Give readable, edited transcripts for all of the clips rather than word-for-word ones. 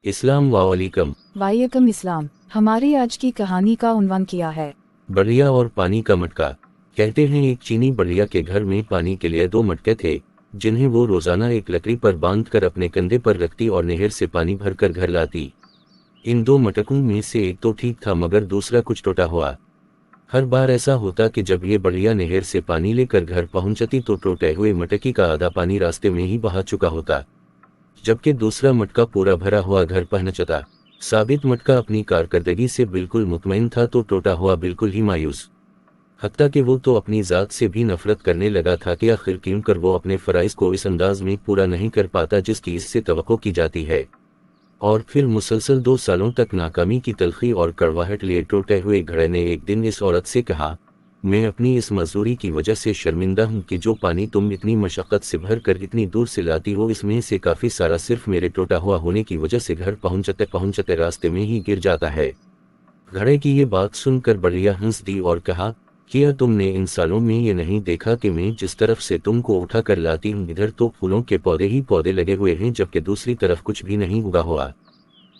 इस्लाम वालेकुम। वालेकुम इस्लाम। हमारी आज की कहानी का उन्वान किया है बढ़िया और पानी का मटका। कहते हैं एक चीनी बढ़िया के घर में पानी के लिए 2 मटके थे, जिन्हें वो रोजाना एक लकड़ी पर बांधकर अपने कंधे पर रखती और नहर से पानी भरकर घर लाती। इन 2 मटकों में से एक तो ठीक था, मगर दूसरा कुछ टूटा हुआ। हर बार ऐसा होता कि जब ये बढ़िया नहर से पानी लेकर घर पहुंचती तो टूटे हुए मटकी का आधा पानी रास्ते में ही बहा चुका होता, जबकि दूसरा मटका पूरा भरा हुआ घर पहुंचता। साबित मटका अपनी कारकर्दगी से बिल्कुल मुतमईन था तो टूटा हुआ बिल्कुल ही मायूस। हत्ता कि वो तो अपनी ज़ात से भी नफरत करने लगा था कि आखिर क्यों कर वो अपने फ़राइज़ को इस अंदाज में पूरा नहीं कर पाता जिसकी इससे तवक्को की जाती है। और फिर मुसलसल 2 सालों तक नाकामी की तलखी और कड़वाहट लिए टूटे हुए घड़े ने एक दिन इस औरत से कहा, मैं अपनी इस मजदूरी की वजह से शर्मिंदा हूँ कि जो पानी तुम इतनी मशक्क़त से भर कर इतनी दूर से लाती हो, इसमें से काफ़ी सारा सिर्फ मेरे टूटा हुआ होने की वजह से घर पहुँचते पहुँचते रास्ते में ही गिर जाता है। घड़े की ये बात सुनकर बढ़िया हंस दी और कहा, क्या तुमने इन सालों में ये नहीं देखा कि मैं जिस तरफ से तुमको उठा कर लाती हूँ इधर तो फूलों के पौधे ही पौधे लगे हुए हैं, जबकि दूसरी तरफ कुछ भी नहीं उगा हुआ।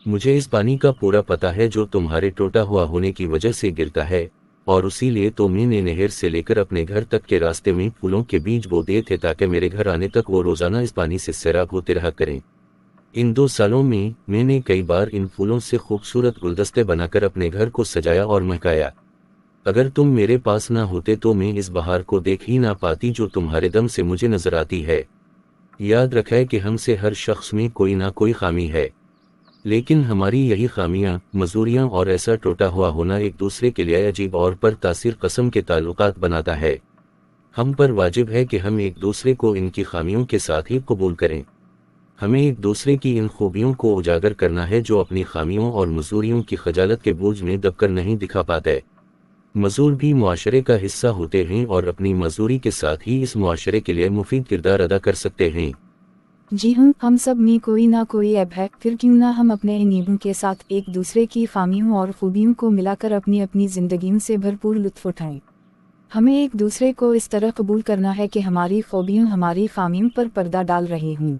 मुझे इस पानी का पूरा पता है जो तुम्हारे टूटा हुआ होने की वजह से गिरता है, और उसी लिए तो मैंने नहर से लेकर अपने घर तक के रास्ते में फूलों के बीज बो दिए थे ताकि मेरे घर आने तक वो रोजाना इस पानी से सैराब होते रहा करें। इन 2 सालों में मैंने कई बार इन फूलों से खूबसूरत गुलदस्ते बनाकर अपने घर को सजाया और महकाया। अगर तुम मेरे पास ना होते तो मैं इस बहार को देख ही ना पाती जो तुम्हारे दम से मुझे नजर आती है। याद रखें कि हमसे हर शख्स में कोई ना कोई खामी है, लेकिन हमारी यही खामियां, मजूरियां और ऐसा टूटा हुआ होना एक दूसरे के लिए अजीब और पर तासीर कस्म के ताल्लुकात बनाता है। हम पर वाजिब है कि हम एक दूसरे को इनकी खामियों के साथ ही कबूल करें। हमें एक दूसरे की इन खूबियों को उजागर करना है जो अपनी खामियों और मजूरियों की खजालत के बोझ में दबकर नहीं दिखा पाते। मजदूर भी मुआशरे का हिस्सा होते हैं और अपनी मजदूरी के साथ ही इस मुआशरे के लिए मुफीद किरदार अदा कर सकते हैं। जी हाँ, हम सब में कोई ना कोई ऐब है, फिर क्यों ना हम अपने इन ऐबों के साथ एक दूसरे की खामियों और खूबियों को मिलाकर अपनी अपनी जिंदगियों से भरपूर लुत्फ उठाएं। हमें एक दूसरे को इस तरह कबूल करना है कि हमारी खूबियाँ हमारी खामियों पर पर्दा डाल रही हूँ।